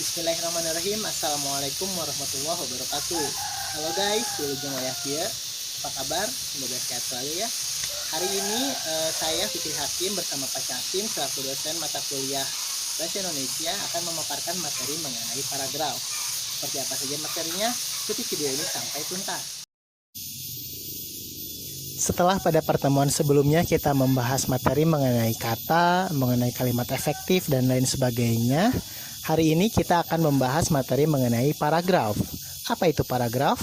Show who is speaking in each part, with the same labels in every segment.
Speaker 1: Bismillahirrahmanirrahim. Assalamualaikum warahmatullahi wabarakatuh. Halo guys, wilujeng wayah kieu. Apa kabar? Semoga sehat selalu ya. Hari ini saya Fikri Hakim bersama Pak Casim selaku dosen mata kuliah Bahasa Indonesia akan memaparkan materi mengenai paragraf. Seperti apa saja materinya? Ikuti video ini sampai tuntas. Setelah pada pertemuan sebelumnya kita membahas materi mengenai kata, mengenai kalimat efektif dan lain sebagainya, hari ini kita akan membahas materi mengenai paragraf. Apa itu paragraf?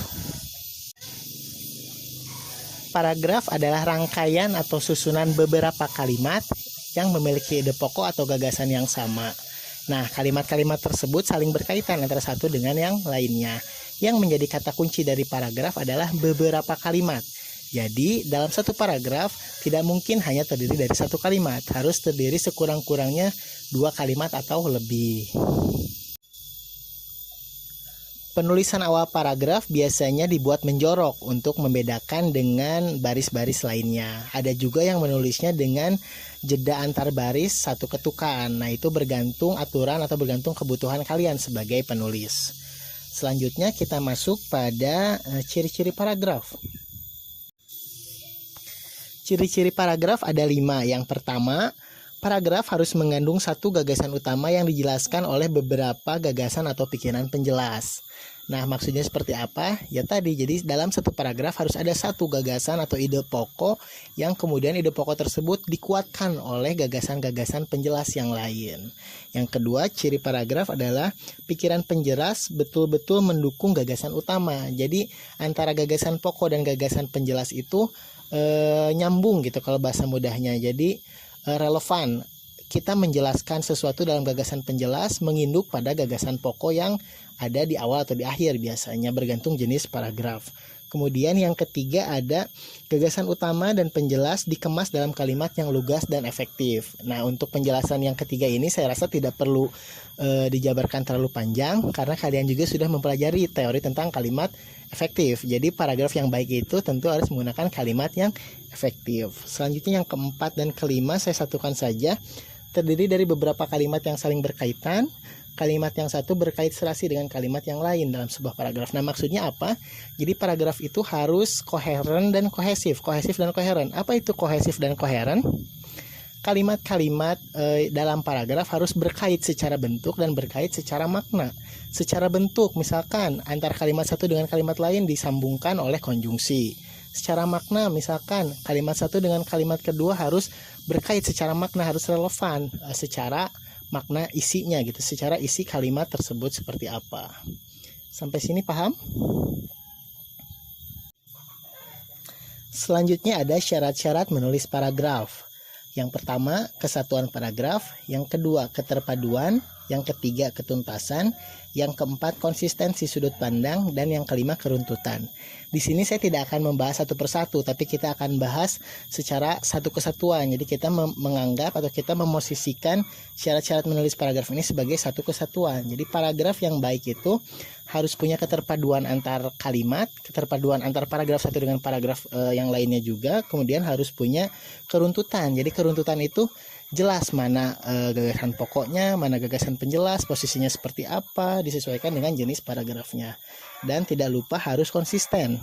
Speaker 1: Paragraf adalah rangkaian atau susunan beberapa kalimat yang memiliki ide pokok atau gagasan yang sama. Nah, kalimat-kalimat tersebut saling berkaitan antara satu dengan yang lainnya. Yang menjadi kata kunci dari paragraf adalah beberapa kalimat. Jadi, dalam satu paragraf tidak mungkin hanya terdiri dari satu kalimat, harus terdiri sekurang-kurangnya 2 kalimat atau lebih. Penulisan awal paragraf biasanya dibuat menjorok untuk membedakan dengan baris-baris lainnya. Ada juga yang menulisnya dengan jeda antar baris satu ketukan. Nah, itu bergantung aturan atau bergantung kebutuhan kalian sebagai penulis. Selanjutnya kita masuk pada ciri-ciri paragraf. Ciri-ciri paragraf ada 5. Yang pertama, paragraf harus mengandung satu gagasan utama yang dijelaskan oleh beberapa gagasan atau pikiran penjelas. Nah, maksudnya seperti apa? Ya tadi, jadi dalam satu paragraf harus ada satu gagasan atau ide pokok yang kemudian ide pokok tersebut dikuatkan oleh gagasan-gagasan penjelas yang lain. Yang kedua, ciri paragraf adalah pikiran penjelas betul-betul mendukung gagasan utama. Jadi, antara gagasan pokok dan gagasan penjelas itu nyambung gitu kalau bahasa mudahnya. Jadi relevan. Kita menjelaskan sesuatu dalam gagasan penjelas menginduk pada gagasan pokok yang ada di awal atau di akhir, biasanya bergantung jenis paragraf. Kemudian yang ketiga ada gagasan utama dan penjelas dikemas dalam kalimat yang lugas dan efektif. Nah, untuk penjelasan yang ketiga ini saya rasa tidak perlu dijabarkan terlalu panjang karena kalian juga sudah mempelajari teori tentang kalimat efektif. Jadi paragraf yang baik itu tentu harus menggunakan kalimat yang efektif. Selanjutnya yang keempat dan kelima saya satukan saja, terdiri dari beberapa kalimat yang saling berkaitan. Kalimat yang satu berkait serasi dengan kalimat yang lain dalam sebuah paragraf. Nah, maksudnya apa? Jadi paragraf itu harus koheren dan kohesif. Kohesif dan koheren. Apa itu kohesif dan koheren? Kalimat-kalimat dalam paragraf harus berkait secara bentuk dan berkait secara makna. Secara bentuk, misalkan antara kalimat satu dengan kalimat lain disambungkan oleh konjungsi. Secara makna, misalkan kalimat satu dengan kalimat kedua harus berkait secara makna, harus relevan secara makna isinya gitu, secara isi kalimat tersebut seperti apa. Sampai sini paham? Selanjutnya ada syarat-syarat menulis paragraf. Yang pertama, kesatuan paragraf. Yang kedua, keterpaduan. Yang ketiga, ketuntasan. Yang keempat, konsistensi sudut pandang. Dan yang kelima, keruntutan. Di sini saya tidak akan membahas satu persatu, tapi kita akan bahas secara satu kesatuan. Jadi kita menganggap atau kita memosisikan syarat-syarat menulis paragraf ini sebagai satu kesatuan. Jadi paragraf yang baik itu harus punya keterpaduan antar kalimat, keterpaduan antar paragraf satu dengan paragraf yang lainnya juga. Kemudian harus punya keruntutan. Jadi keruntutan itu jelas mana gagasan pokoknya, mana gagasan penjelas, posisinya seperti apa, disesuaikan dengan jenis paragrafnya. Dan tidak lupa harus konsisten.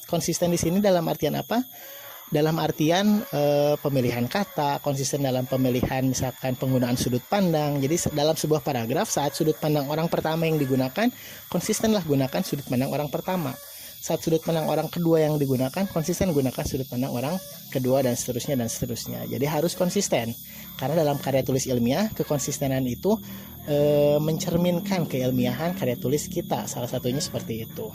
Speaker 1: Konsisten di sini dalam artian apa? Dalam artian pemilihan kata, konsisten dalam pemilihan misalkan penggunaan sudut pandang. Jadi dalam sebuah paragraf saat sudut pandang orang pertama yang digunakan, konsistenlah gunakan sudut pandang orang pertama. Saat sudut pandang orang kedua yang digunakan, konsisten gunakan sudut pandang orang kedua dan seterusnya dan seterusnya. Jadi harus konsisten. Karena dalam karya tulis ilmiah, kekonsistenan itu mencerminkan keilmiahan karya tulis kita. Salah satunya seperti itu.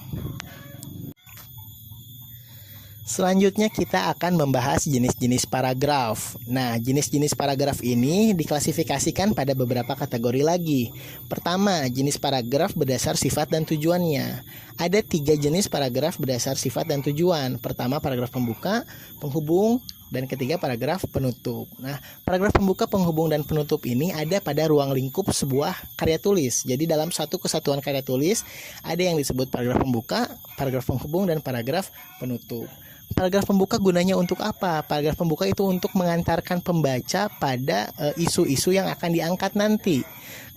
Speaker 1: Selanjutnya kita akan membahas jenis-jenis paragraf. Nah, jenis-jenis paragraf ini diklasifikasikan pada beberapa kategori lagi. Pertama, jenis paragraf berdasar sifat dan tujuannya. Ada 3 jenis paragraf berdasar sifat dan tujuan. Pertama, paragraf pembuka, penghubung, dan ketiga, paragraf penutup. Nah, paragraf pembuka, penghubung, dan penutup ini ada pada ruang lingkup sebuah karya tulis. Jadi dalam satu kesatuan karya tulis ada yang disebut paragraf pembuka, paragraf penghubung, dan paragraf penutup. Paragraf pembuka gunanya untuk apa? Paragraf pembuka itu untuk mengantarkan pembaca pada isu-isu yang akan diangkat nanti.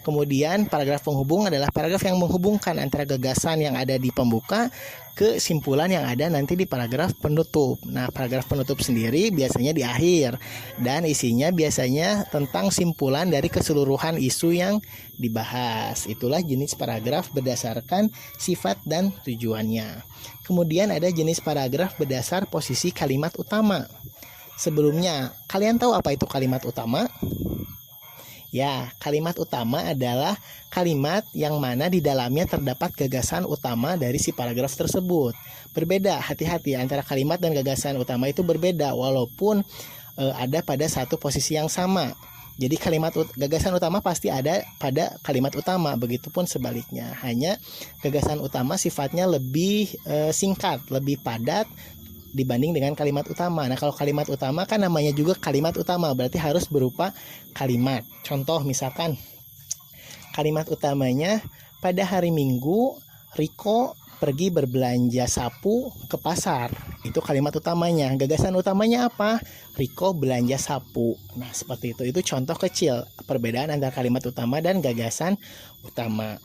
Speaker 1: Kemudian paragraf penghubung adalah paragraf yang menghubungkan antara gagasan yang ada di pembuka ke simpulan yang ada nanti di paragraf penutup. Nah, paragraf penutup sendiri biasanya di akhir dan isinya biasanya tentang simpulan dari keseluruhan isu yang dibahas. Itulah jenis paragraf berdasarkan sifat dan tujuannya. Kemudian ada jenis paragraf berdasar posisi kalimat utama. Sebelumnya, kalian tahu apa itu kalimat utama? Ya, kalimat utama adalah kalimat yang mana di dalamnya terdapat gagasan utama dari si paragraf tersebut. Berbeda, hati-hati, antara kalimat dan gagasan utama itu berbeda walaupun ada pada satu posisi yang sama. Jadi gagasan utama pasti ada pada kalimat utama, begitupun sebaliknya. Hanya gagasan utama sifatnya lebih singkat, lebih padat dibanding dengan kalimat utama. Nah, kalau kalimat utama kan namanya juga kalimat utama, berarti harus berupa kalimat. Contoh misalkan kalimat utamanya, pada hari Minggu Riko pergi berbelanja sapu ke pasar. Itu kalimat utamanya. Gagasan utamanya apa? Riko belanja sapu. Nah, seperti itu. Itu contoh kecil perbedaan antara kalimat utama dan gagasan utama.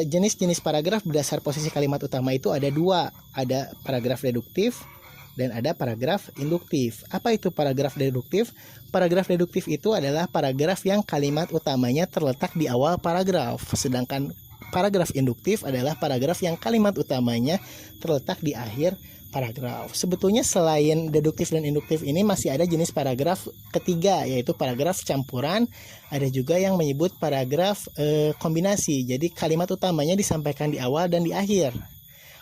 Speaker 1: Jenis-jenis paragraf berdasar posisi kalimat utama itu ada dua. Ada paragraf deduktif dan ada paragraf induktif. Apa itu paragraf deduktif? Paragraf deduktif itu adalah paragraf yang kalimat utamanya terletak di awal paragraf. Sedangkan paragraf induktif adalah paragraf yang kalimat utamanya terletak di akhir paragraf. Sebetulnya selain deduktif dan induktif ini masih ada jenis paragraf ketiga, yaitu paragraf campuran. Ada juga yang menyebut paragraf kombinasi. Jadi kalimat utamanya disampaikan di awal dan di akhir.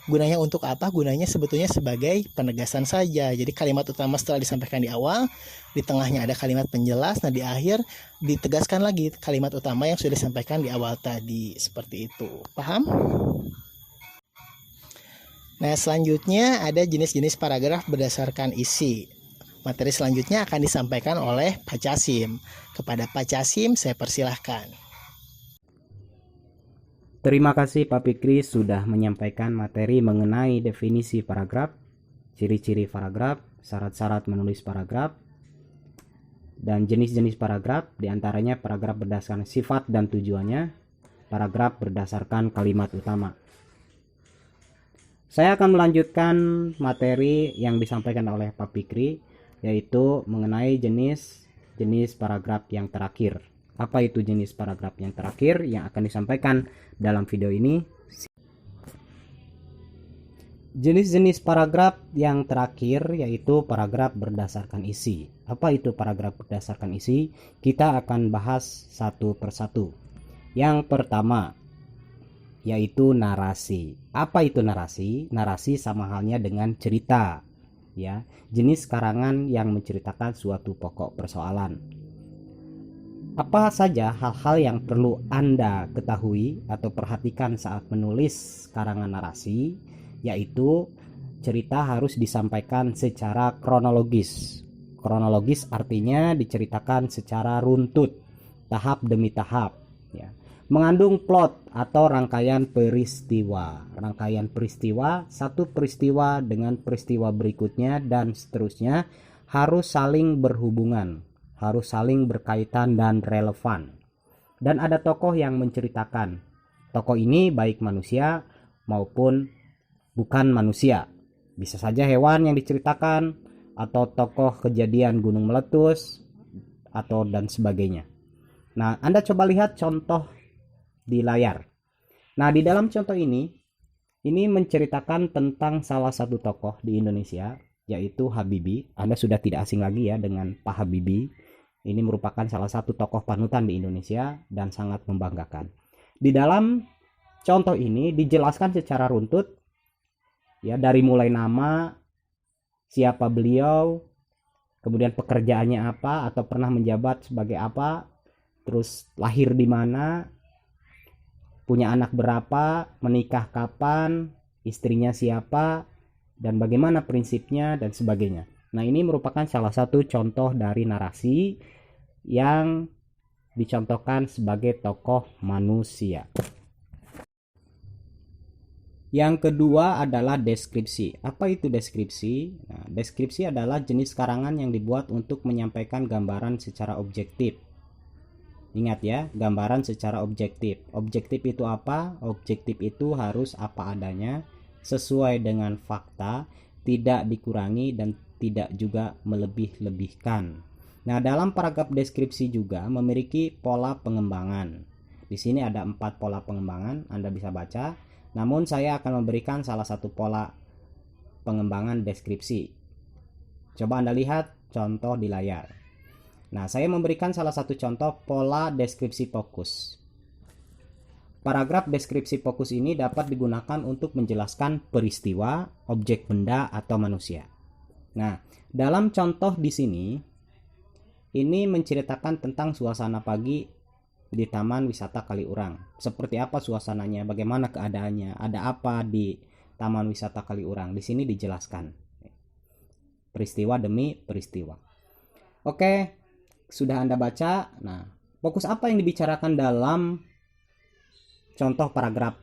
Speaker 1: Gunanya untuk apa? Gunanya sebetulnya sebagai penegasan saja. Jadi kalimat utama setelah disampaikan di awal, di tengahnya ada kalimat penjelas, nah di akhir ditegaskan lagi kalimat utama yang sudah disampaikan di awal tadi. Seperti itu. Paham? Nah, selanjutnya ada jenis-jenis paragraf berdasarkan isi. Materi selanjutnya akan disampaikan oleh Pak Casim. Kepada Pak Casim, saya persilahkan.
Speaker 2: Terima kasih Pak Fikri sudah menyampaikan materi mengenai definisi paragraf, ciri-ciri paragraf, syarat-syarat menulis paragraf, dan jenis-jenis paragraf, diantaranya paragraf berdasarkan sifat dan tujuannya, paragraf berdasarkan kalimat utama. Saya akan melanjutkan materi yang disampaikan oleh Pak Fikri, yaitu mengenai jenis paragraf yang terakhir. Apa itu jenis paragraf yang terakhir yang akan disampaikan dalam video ini? Jenis-jenis paragraf yang terakhir yaitu paragraf berdasarkan isi. Apa itu paragraf berdasarkan isi? Kita akan bahas satu persatu. Yang pertama yaitu narasi. Apa itu narasi? Narasi sama halnya dengan cerita, ya. Jenis karangan yang menceritakan suatu pokok persoalan. Apa saja hal-hal yang perlu Anda ketahui atau perhatikan saat menulis karangan narasi? Yaitu cerita harus disampaikan secara kronologis. Kronologis artinya diceritakan secara runtut, tahap demi tahap, ya. Mengandung plot atau rangkaian peristiwa. Rangkaian peristiwa, satu peristiwa dengan peristiwa berikutnya dan seterusnya harus saling berhubungan, harus saling berkaitan dan relevan. Dan ada tokoh yang menceritakan. Tokoh ini baik manusia maupun bukan manusia. Bisa saja hewan yang diceritakan atau tokoh kejadian gunung meletus atau dan sebagainya. Nah, Anda coba lihat contoh di layar. Nah, di dalam contoh ini menceritakan tentang salah satu tokoh di Indonesia, yaitu Habibie. Anda sudah tidak asing lagi ya dengan Pak Habibie. Ini merupakan salah satu tokoh panutan di Indonesia dan sangat membanggakan. Di dalam contoh ini dijelaskan secara runtut, ya, dari mulai nama, siapa beliau, kemudian pekerjaannya apa atau pernah menjabat sebagai apa, terus lahir di mana, punya anak berapa, menikah kapan, istrinya siapa, dan bagaimana prinsipnya dan sebagainya. Nah, ini merupakan salah satu contoh dari narasi yang dicontohkan sebagai tokoh manusia. Yang kedua adalah deskripsi. Apa itu deskripsi? Nah, deskripsi adalah jenis karangan yang dibuat untuk menyampaikan gambaran secara objektif. Ingat ya, gambaran secara objektif. Objektif itu apa? Objektif itu harus apa adanya, sesuai dengan fakta, tidak dikurangi dan tidak juga melebih-lebihkan. Nah, dalam paragraf deskripsi juga memiliki pola pengembangan. Di sini ada 4 pola pengembangan, Anda bisa baca. Namun saya akan memberikan salah satu pola pengembangan deskripsi. Coba Anda lihat contoh di layar. Nah, saya memberikan salah satu contoh pola deskripsi fokus. Paragraf deskripsi fokus ini dapat digunakan untuk menjelaskan peristiwa, objek benda, atau manusia. Nah, dalam contoh di sini, ini menceritakan tentang suasana pagi di Taman Wisata Kaliurang. Seperti apa suasananya, bagaimana keadaannya, ada apa di Taman Wisata Kaliurang. Di sini dijelaskan. Peristiwa demi peristiwa. Oke, sudah Anda baca. Nah, fokus apa yang dibicarakan dalam contoh paragraf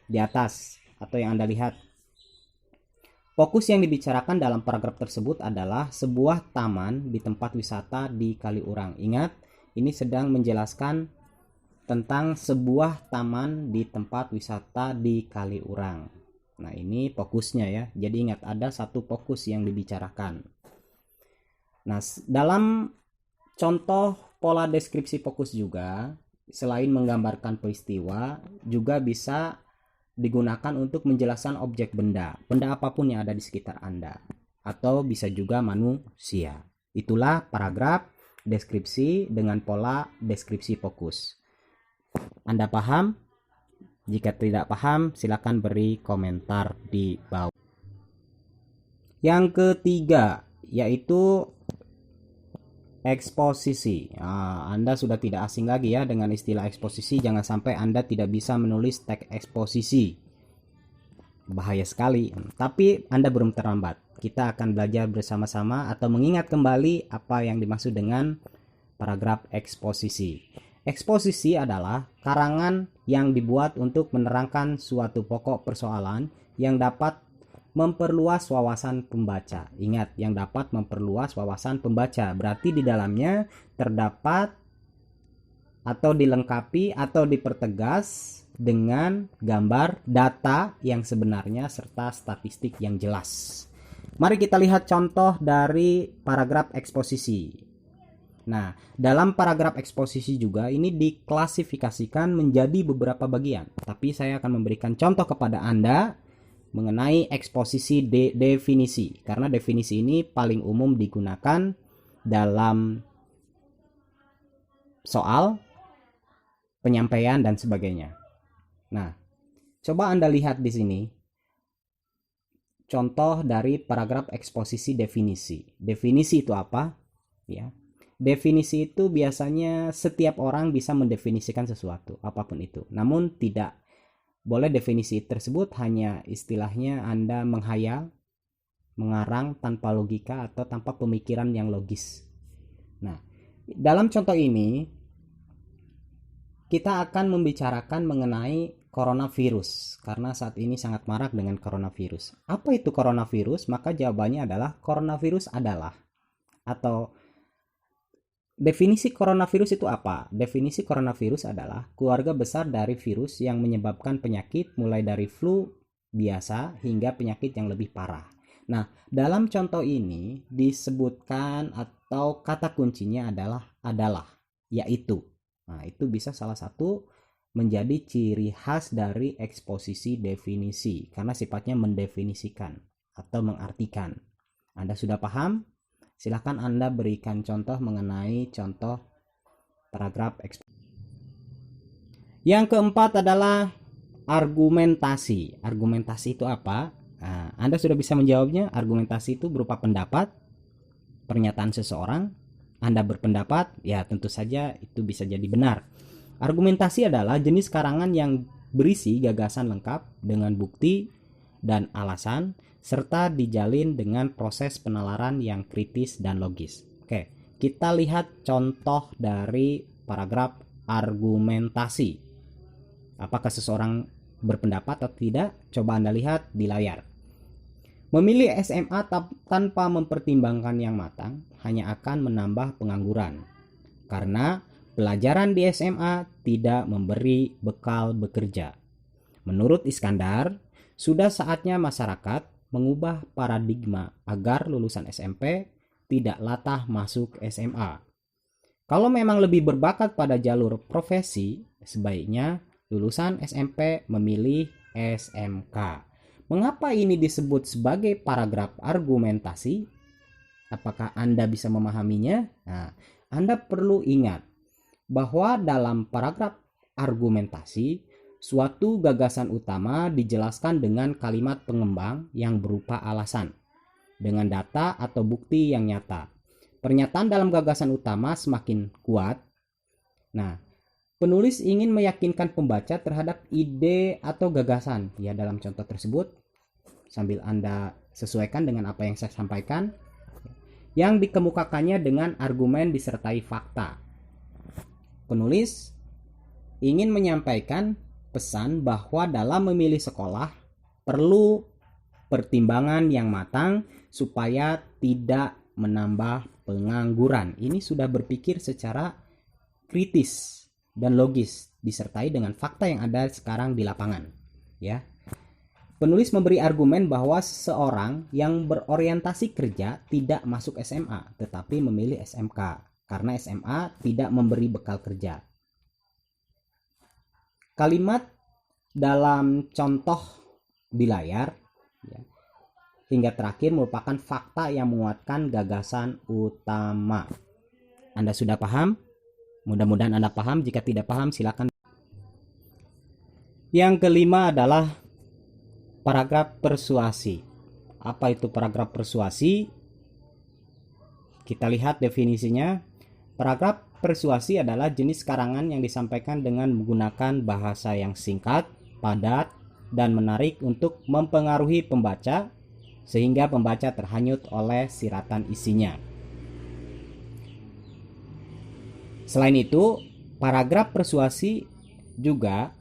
Speaker 2: di atas atau yang Anda lihat? Fokus yang dibicarakan dalam paragraf tersebut adalah sebuah taman di tempat wisata di Kaliurang. Ingat, ini sedang menjelaskan tentang sebuah taman di tempat wisata di Kaliurang. Nah, ini fokusnya ya. Jadi ingat, ada satu fokus yang dibicarakan. Nah, dalam contoh pola deskripsi fokus juga, selain menggambarkan peristiwa, juga bisa digunakan untuk menjelaskan objek benda apapun yang ada di sekitar Anda, atau bisa juga manusia. Itulah paragraf deskripsi dengan pola deskripsi fokus. Anda paham? Jika tidak paham, silakan beri komentar di bawah. Yang ketiga, yaitu eksposisi. Anda sudah tidak asing lagi ya dengan istilah eksposisi. Jangan sampai Anda tidak bisa menulis teks eksposisi. Bahaya sekali. Tapi Anda belum terlambat. Kita akan belajar bersama-sama atau mengingat kembali apa yang dimaksud dengan paragraf eksposisi. Eksposisi adalah karangan yang dibuat untuk menerangkan suatu pokok persoalan yang dapat memperluas wawasan pembaca. Ingat, yang dapat memperluas wawasan pembaca. Berarti di dalamnya terdapat atau dilengkapi atau dipertegas dengan gambar data yang sebenarnya serta statistik yang jelas. Mari kita lihat contoh dari paragraf eksposisi. Nah, dalam paragraf eksposisi juga ini diklasifikasikan menjadi beberapa bagian. Tapi saya akan memberikan contoh kepada Anda mengenai eksposisi definisi, karena definisi ini paling umum digunakan dalam soal, penyampaian dan sebagainya. Nah, coba Anda lihat di sini contoh dari paragraf eksposisi definisi. Definisi itu apa? Ya. Definisi itu biasanya setiap orang bisa mendefinisikan sesuatu, apapun itu. Namun tidak boleh definisi tersebut hanya istilahnya Anda menghayal, mengarang tanpa logika atau tanpa pemikiran yang logis. Nah, dalam contoh ini kita akan membicarakan mengenai coronavirus karena saat ini sangat marak dengan coronavirus. Apa itu coronavirus? Maka jawabannya adalah coronavirus adalah, atau definisi coronavirus itu apa? Definisi coronavirus adalah keluarga besar dari virus yang menyebabkan penyakit mulai dari flu biasa hingga penyakit yang lebih parah. Nah, dalam contoh ini disebutkan atau kata kuncinya adalah, yaitu. Nah, itu bisa salah satu menjadi ciri khas dari eksposisi definisi karena sifatnya mendefinisikan atau mengartikan. Anda sudah paham? Silakan Anda berikan contoh mengenai contoh paragraf eksposisi. Yang keempat adalah argumentasi. Argumentasi itu apa? Nah, Anda sudah bisa menjawabnya. Argumentasi itu berupa pendapat, pernyataan seseorang. Anda berpendapat, ya tentu saja itu bisa jadi benar. Argumentasi adalah jenis karangan yang berisi gagasan lengkap dengan bukti dan alasan, serta dijalin dengan proses penalaran yang kritis dan logis. Oke, kita lihat contoh dari paragraf argumentasi. Apakah seseorang berpendapat atau tidak? Coba Anda lihat di layar. Memilih SMA tanpa mempertimbangkan yang matang hanya akan menambah pengangguran, karena pelajaran di SMA tidak memberi bekal bekerja. Menurut Iskandar, sudah saatnya masyarakat mengubah paradigma agar lulusan SMP tidak latah masuk SMA. Kalau memang lebih berbakat pada jalur profesi, sebaiknya lulusan SMP memilih SMK. Mengapa ini disebut sebagai paragraf argumentasi? Apakah Anda bisa memahaminya? Nah, Anda perlu ingat bahwa dalam paragraf argumentasi, suatu gagasan utama dijelaskan dengan kalimat pengembang yang berupa alasan, dengan data atau bukti yang nyata. Pernyataan dalam gagasan utama semakin kuat. Nah, penulis ingin meyakinkan pembaca terhadap ide atau gagasan. Ya, dalam contoh tersebut, sambil Anda sesuaikan dengan apa yang saya sampaikan, yang dikemukakannya dengan argumen disertai fakta. Penulis ingin menyampaikan pesan bahwa dalam memilih sekolah perlu pertimbangan yang matang supaya tidak menambah pengangguran. Ini sudah berpikir secara kritis dan logis disertai dengan fakta yang ada sekarang di lapangan, ya. Penulis memberi argumen bahwa seseorang yang berorientasi kerja tidak masuk SMA tetapi memilih SMK karena SMA tidak memberi bekal kerja. Kalimat dalam contoh di layar, ya, hingga terakhir merupakan fakta yang menguatkan gagasan utama. Anda sudah paham? Mudah-mudahan Anda paham. Jika tidak paham, silakan. Yang kelima adalah paragraf persuasi. Apa itu paragraf persuasi? Kita lihat definisinya. Paragraf persuasi adalah jenis karangan yang disampaikan dengan menggunakan bahasa yang singkat, padat, dan menarik untuk mempengaruhi pembaca sehingga pembaca terhanyut oleh siratan isinya. Selain itu, paragraf persuasi juga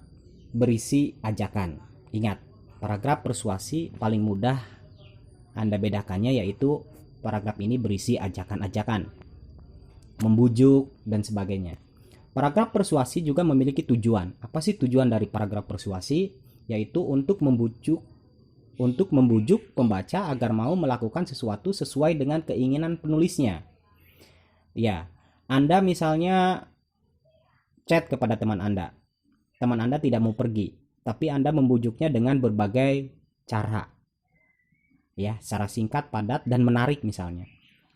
Speaker 2: berisi ajakan. Ingat, paragraf persuasi paling mudah Anda bedakannya yaitu paragraf ini berisi ajakan-ajakan, membujuk, dan sebagainya. Paragraf persuasi juga memiliki tujuan. Apa sih tujuan dari paragraf persuasi? Yaitu untuk membujuk pembaca agar mau melakukan sesuatu sesuai dengan keinginan penulisnya. Ya, Anda misalnya chat kepada teman Anda. Teman Anda tidak mau pergi, tapi Anda membujuknya dengan berbagai cara. Ya, secara singkat, padat, dan menarik misalnya.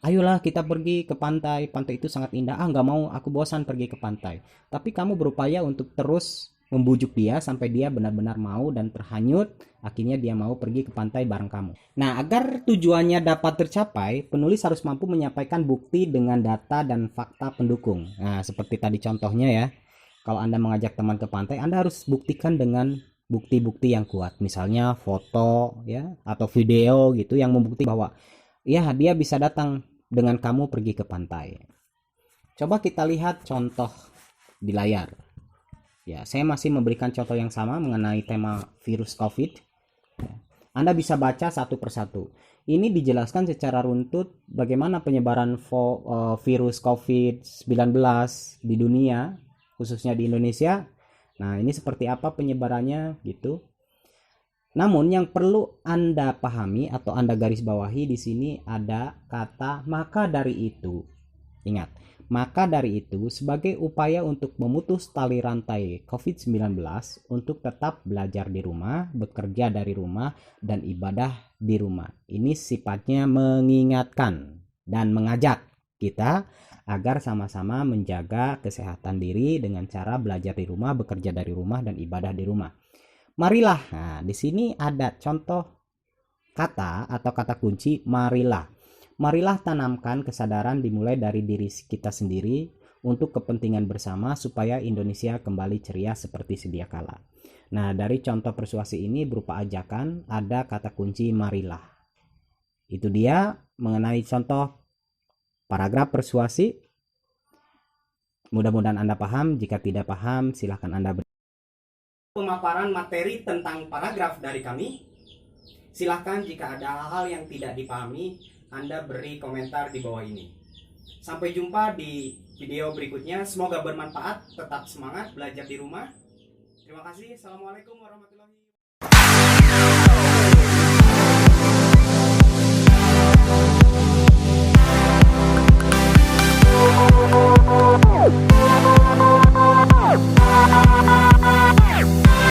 Speaker 2: Ayolah kita pergi ke pantai, pantai itu sangat indah. Nggak mau, aku bosan pergi ke pantai. Tapi kamu berupaya untuk terus membujuk dia sampai dia benar-benar mau dan terhanyut. Akhirnya dia mau pergi ke pantai bareng kamu. Nah, agar tujuannya dapat tercapai, penulis harus mampu menyampaikan bukti dengan data dan fakta pendukung. Nah, seperti tadi contohnya ya. Kalau Anda mengajak teman ke pantai, Anda harus buktikan dengan bukti-bukti yang kuat. Misalnya foto ya atau video gitu yang membuktikan bahwa ya dia bisa datang dengan kamu pergi ke pantai. Coba kita lihat contoh di layar. Ya, saya masih memberikan contoh yang sama mengenai tema virus COVID. Anda bisa baca satu persatu. Ini dijelaskan secara runtut bagaimana penyebaran virus COVID-19 di dunia, khususnya di Indonesia. Nah, ini seperti apa penyebarannya gitu. Namun yang perlu Anda pahami atau Anda garis bawahi di sini ada kata maka dari itu. Ingat, maka dari itu sebagai upaya untuk memutus tali rantai COVID-19 untuk tetap belajar di rumah, bekerja dari rumah, dan ibadah di rumah. Ini sifatnya mengingatkan dan mengajak kita agar sama-sama menjaga kesehatan diri dengan cara belajar di rumah, bekerja dari rumah, dan ibadah di rumah. Marilah. Nah, di sini ada contoh kata atau kata kunci marilah. Marilah tanamkan kesadaran dimulai dari diri kita sendiri untuk kepentingan bersama supaya Indonesia kembali ceria seperti sedia kala. Nah, dari contoh persuasi ini berupa ajakan ada kata kunci marilah. Itu dia mengenai contoh paragraf persuasi. Mudah-mudahan Anda paham. Jika tidak paham, silakan Anda pemaparan materi tentang paragraf dari kami. Silakan jika ada hal-hal yang tidak dipahami, Anda beri komentar di bawah ini. Sampai jumpa di video berikutnya. Semoga bermanfaat. Tetap semangat belajar di rumah. Terima kasih. Assalamualaikum warahmatullahi wabarakatuh.